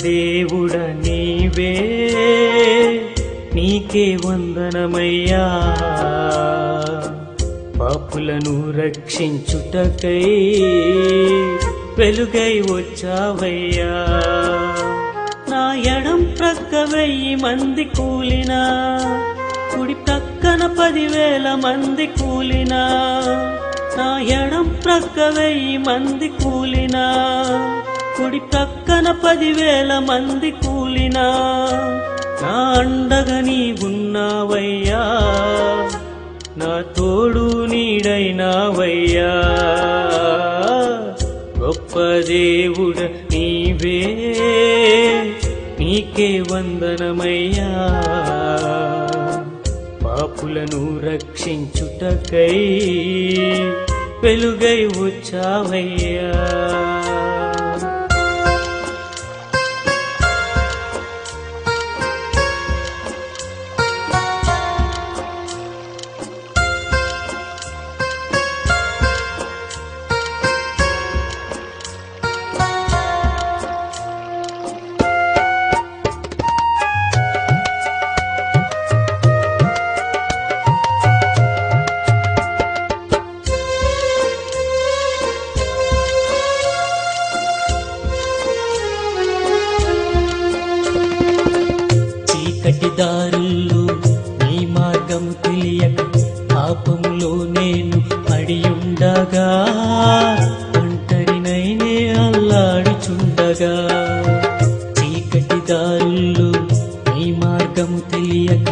దేవుడ నీవే, నీకే వందనమయ్యా. పాపులను రక్షించుటకై వెలుగై వచ్చావయ్యా. నా ఎడం ప్రక్క 1000 మంది కూలినా, కుడి ప్రక్కన 10,000 మంది కూలినా. నా ఎడం ప్రక్క 1000 మంది కూలినా, కుడి ప్రక్కన 10,000 మంది కూలినా. నా అండగా నీవున్నావయ్యా, నా తోడు నీడైనావయ్యా. గొప్ప దేవుడ నీవే, నీకే వందనమయ్యా. పాపులను రక్షించుటకై వెలుగై వచ్చావయ్యా. దారుల్లో నీ మార్గము తెలియక పాపములో నేను పడియుండగా, ఒంటరినైనే అల్లాడుచుండగా. చీకటి దారుల్లో నీ మార్గము తెలియక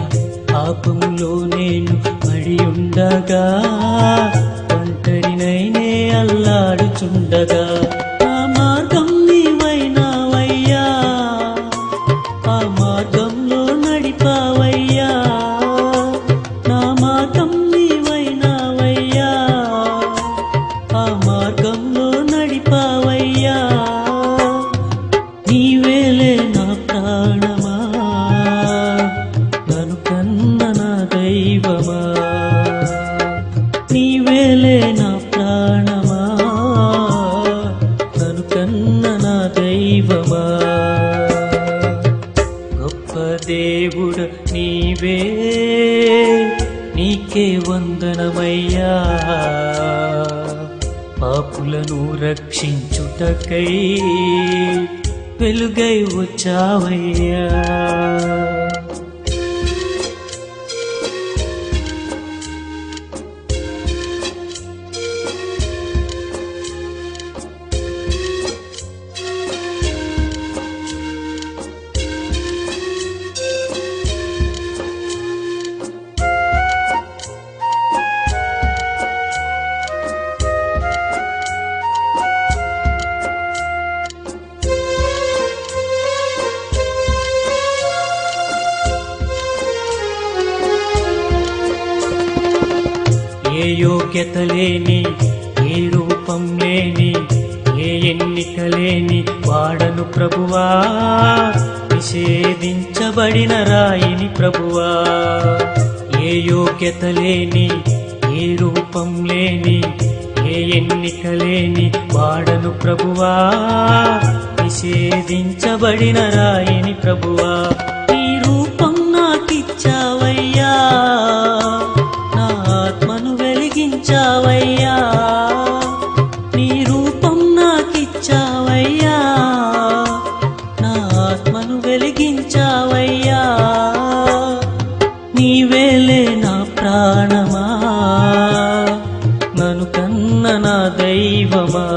పాపములో నేను పడియుండగా, ఒంటరినైనే అల్లాడుచుండగా. ఆ మార్గం నీవైనావయ్యా, ఆ మార్గంలో నడిపావయ్యా. నా మార్గం నీవైనావయ్యా, ఆ మార్గంలో నడిపావయ్యా. నీవేలే నా ప్రాణమా, నన్ను కన్న నా దైవమా. నీవేలే నా ప్రాణమా, నన్ను కన్న నా దైవమా. దేవుడ నీవే, నీకే వందనమయ్యా. పాపులను రక్షించుటకై వెలుగై వచ్చావయ్యా. ఏ యోగ్యత లేని, ఏ రూపం లేని, ఏ ఎన్నిక లేని వాడను ప్రభువా. నిషేధించబడిన రాయిని ప్రభువా. ఏ యోగ్యత లేని, ఏ రూపం లేని, ఏ ఎన్నిక లేని వాడను ప్రభువా. నిషేధించబడిన రాయిని ప్రభువా. ఈ రూపం నాకిచ్చావయ్యా, నా ఆత్మను వెలిగించావయ్యా. నీ రూపం నాకిచ్చావయ్యా, నా ఆత్మను వెలిగించావయ్యా. నీవేలే నా ప్రాణమా, నన్ను కన్న నా దైవమా.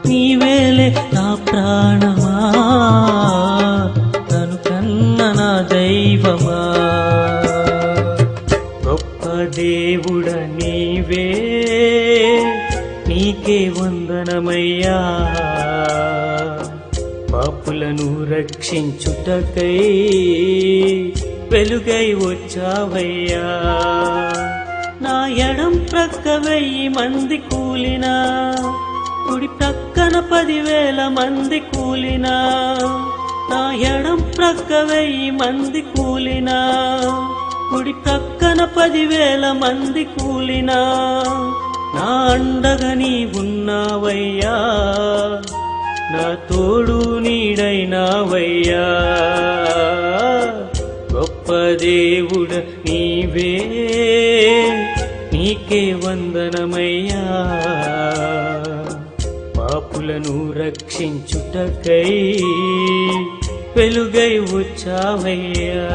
నీవేలే నా ప్రాణమా, నన్ను కన్న నా దైవమా. దేవుడ నీవే, నీకే వందనమయ్యా. పాపులను రక్షించుటకై వెలుగై వచ్చావయ్యా. నా ఎడం ప్రక్క 1000 మంది కూలినా, కుడి ప్రక్కన 10,000 మంది కూలినా. నా ఎడం ప్రక్క 1000 మంది కూలినా, కుడి ప్రక్కన 10,000 మంది కూలినా. నా అండగా నీవున్నావయ్యా, నా తోడు నీడైనావయ్యా. గొప్ప దేవుడ నీవే, నీకే వందనమయ్యా. పాపులను రక్షించుటకై వెలుగై వచ్చావయ్యా.